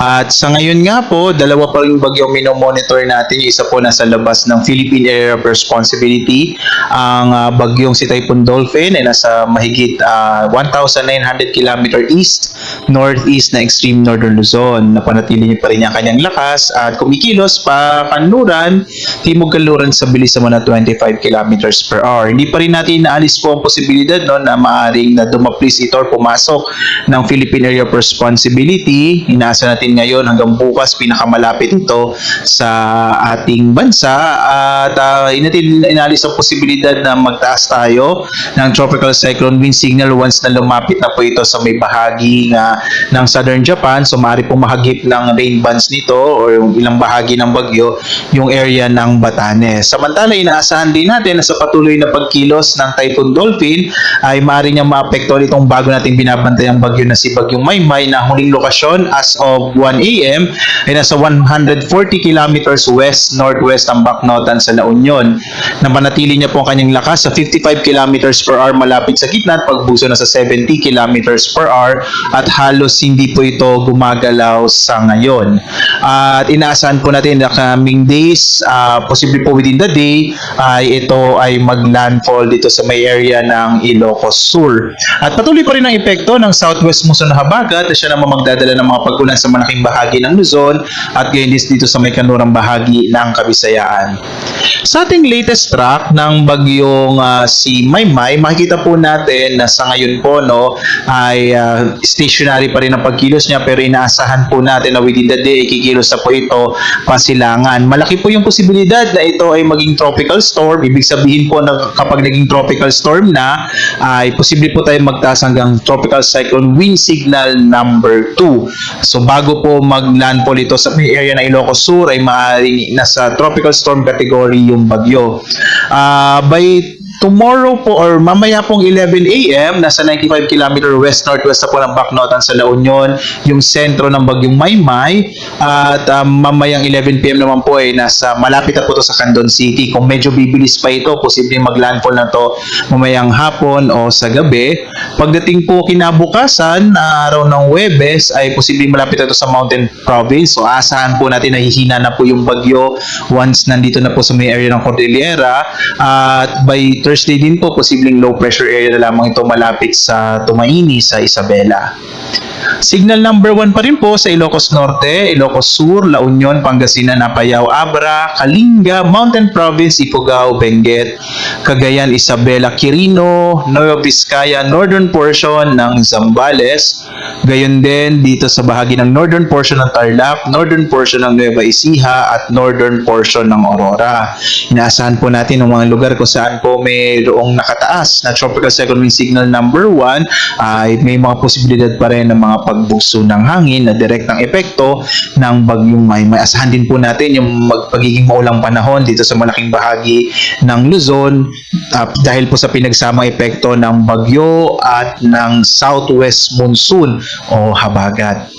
At sa ngayon nga po, dalawa pa rin bagyong minomonitor natin. Yung isa po nasa labas ng Philippine Area of Responsibility. Ang bagyong si Typhoon Dolphin ay nasa mahigit 1,900 km east, northeast na extreme northern Luzon. Napanatili niya pa rin ang kanyang lakas at kumikilos pa kanluran, timog kanluran sa bilis naman na 25 km per hour. Hindi pa rin natin inaalis po ang posibilidad na maaring na dumaplis ito or pumasok ng Philippine Area of Responsibility. Inaasa natin ngayon hanggang bukas pinakamalapit ito sa ating bansa at inalis ang posibilidad na magtaas tayo ng tropical cyclone wind signal once na lumapit na po ito sa may bahagi ng southern Japan. So maaari pong mahagip ng rain bands nito o yung ilang bahagi ng bagyo yung area ng Batanes. Samantala inaasahan din natin na sa patuloy na pagkilos ng Typhoon Dolphin ay maaari niyang maapektuhan itong bago nating binabantayang bagyo na si Bagyong Maymay na huling lokasyon as of 1 a.m. ay nasa 140 kilometers west-northwest ang Bacnotan sa La Union. Napanatili niya po ang kanyang lakas sa 55 kilometers per hour malapit sa gitna at pagbuso na sa 70 kilometers per hour at halos hindi po ito gumagalaw sa ngayon. At inaasahan po natin na coming days, posible po within the day, ay ito ay maglandfall dito sa may area ng Ilocos Sur. At patuloy pa rin ang epekto ng southwest muson na habagat na siya naman magdadala ng mga pag-ulan sa malaking bahagi ng Luzon at gayon dito sa may kanlurang bahagi ng Kabisayaan. Sa ating latest track ng bagyong si Maymay, makikita po natin na sa ngayon po ay stationary pa rin ang pagkilos niya pero inaasahan po natin na within the day kikilos na po ito pasilangan. Malaki po yung posibilidad na ito ay maging tropical storm. Ibig sabihin po na kapag naging tropical storm na ay posible po tayo magtaas hanggang tropical cyclone wind signal number 2. So bago po mag-landfall ito sa may area ng Ilocos Sur ay maaaring nasa tropical storm category yung bagyo. By tomorrow po or mamaya pong 11 a.m. nasa 95 km west-northwest na po ng Bacnotan sa La Union yung sentro ng bagyong Maymay at mamayang 11 p.m. naman po ay nasa malapit na po ito sa Candon City. Kung medyo bibilis pa ito, posibleng mag-landfall na to mamayang hapon o sa gabi. Pagdating po kinabukasan araw ng Huwebes ay posibleng malapit na ito sa Mountain Province. So asahan po natin na hihina na po yung bagyo once nandito na po sa may area ng Cordillera at by Thursday din po, posibleng low pressure area na lamang ito malapit sa Tumaini sa Isabela. Signal number 1 pa rin po sa Ilocos Norte, Ilocos Sur, La Union, Pangasinan, Apayao, Abra, Kalinga, Mountain Province, Ifugao, Benguet, Cagayan, Isabela, Quirino, Nueva Vizcaya, northern portion ng Zambales, gayon din dito sa bahagi ng northern portion ng Tarlac, northern portion ng Nueva Ecija at northern portion ng Aurora. Inaasahan po natin ang mga lugar kung saan po mayroong nakataas na tropical cyclone wind signal number 1 ay may mga posibilidad pa rin ng mga pagbuso ng hangin na direktang epekto ng bagyong Maymay. Asahan din po natin yung pagiging maulang panahon dito sa malaking bahagi ng Luzon dahil po sa pinagsamang epekto ng bagyo at ng southwest monsoon o habagat.